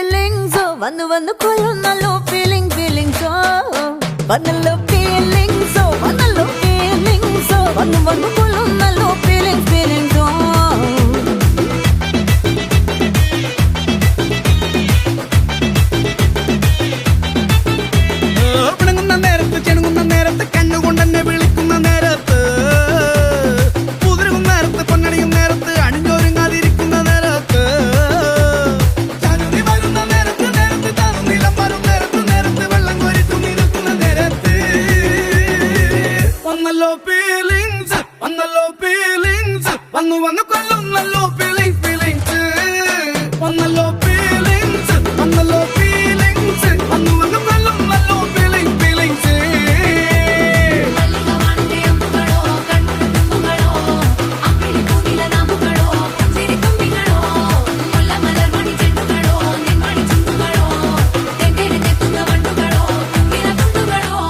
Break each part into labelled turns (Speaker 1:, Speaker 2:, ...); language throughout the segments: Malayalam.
Speaker 1: Vannu kolunallo feeling so vanallo feeling so vanallo feeling so vannu kolunallo feeling so
Speaker 2: pinangunna nerathu chenungunna nerathu kannu kondanne vilikkunna nerathu pudirunna nerathu ponnadiyum nerathu aninjorungadirikkunna nerathu Vannu kolunallo feelings vanallo feelings vanallo feelings vannu kolunallo feelings
Speaker 3: ಮಲ್ಲಿಗವಾಣಕ್ಕೆ ಅಂಬುಗಳೋ ಕಣ್ಣುಗಳು ಅಂಬಿಳಿ ಕೂದಿಲ ನಾಮುಗಳೋ ಸಿರಿ ತುಂಬಿಗಳೋ ಮುಲ್ಲ ಮಲರ್ಮಣಿ ಚೆಂಡುಗಳೋ ನಿನ್ಮಣಿ ಚುಂಡುಗಳೋ ತೆಂಗೆರೆ ತೆತ್ತುದ ಬಂಡುಗಳೋ ತುಂಬಿನ ತುಂಡುಗಳೋ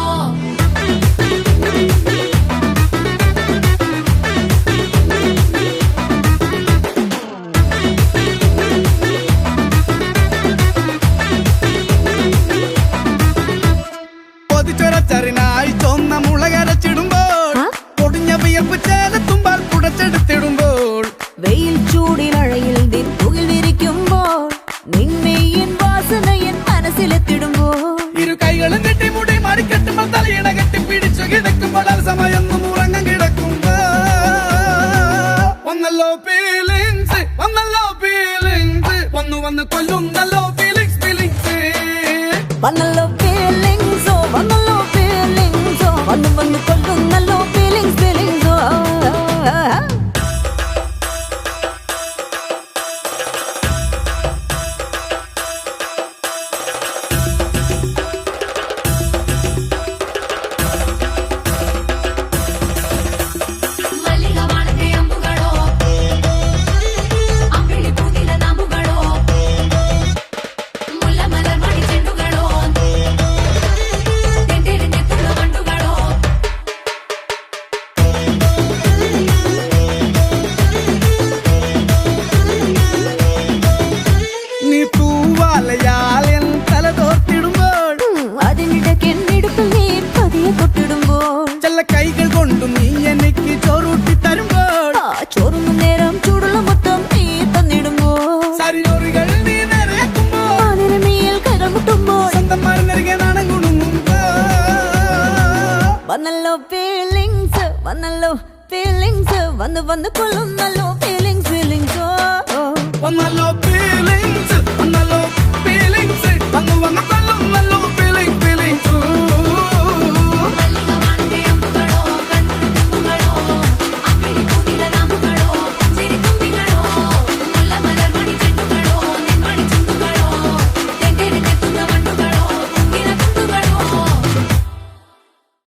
Speaker 2: ചരിനായി ചൊന്ന മുളകരച്ചിടുമ്പോൾ പൊടിഞ്ഞ വിയർപ്പ് ചേലത്തുമ്പാൽ പുടച്ചെടുത്തിടുമ്പോൾ
Speaker 1: വെയിൽ ചൂടിനഴയിൽ നിൻ പുകിൽ വിരിക്കുമ്പോൾ നിന്മേയിൻ വാസനയൻ മനസ്സിലെത്തിടുമ്പോൾ
Speaker 2: ഇരു കൈകളും കെട്ടിമുടി മടിക്കെട്ടുമ്പോൾ തലയിണ കെട്ടി പിടിച്ചു കിടക്കുമ്പോൾ സമയൊന്നും ഉറങ്ങാൻ കിടക്കുമ്പോ വന്നല്ലോ ഫീലിങ്സ് വന്നു കൊല്ലുന്നല്ലോ ഫീലിങ്സ്
Speaker 1: വന്നല്ലോ ഫീലിങ്സ് വന്നല്ലോ ഫീലിങ്സ് വന്നു കൊല്ലുന്നല്ലോ ഫീലിങ്സ്
Speaker 3: ಮಲ್ಲಿಗವಾಣಕ್ಕೆ ಅಂಬುಗಳೋ ಅಂಬಿಳಿ ಕೂದಿಲ ನಾಮುಗಳೋ ಮುಲ್ಲ ಮಲರ್ಮಣಿ ಚೆಂಡುಗಳೋ ತೆಂಗೆರೆ ತೆತ್ತುದ ಬಂಡುಗಳೋ
Speaker 2: നീ തൂവാലയാൽ എൻ തല തോർത്തിടുമ്പോൾ
Speaker 1: അതിനിടയ്ക്ക് എന്നിടുപ്പിൽ നീ പതിയെ തൊട്ടിടുമ്പോൾ
Speaker 2: ചെല്ല കൈകൾ കൊണ്ടു നീ എനിക്ക് ചോറൂട്ടി തരുമ്പോൾ
Speaker 1: ആ ചോറുന്ന നേരം ചൂടുള്ള മൊത്തം നീ തന്നിടുമ്പോൾ
Speaker 2: സരിയോറികൾ നീ നിറയക്കുമ്പോൾ
Speaker 1: പാനിരമീയിൽ കൈകൾ മുട്ടുമ്പോൾ
Speaker 2: സ്വന്തം മരുന്നരികെ നാണം കുണുങ്ങുമ്പോ
Speaker 1: വന്നല്ലോ ഫീലിങ്സ് വന്നു കൊള്ളുന്നല്ലോ ഫീലിങ്സ്
Speaker 2: വന്നല്ലോ ഫീലിങ്സ്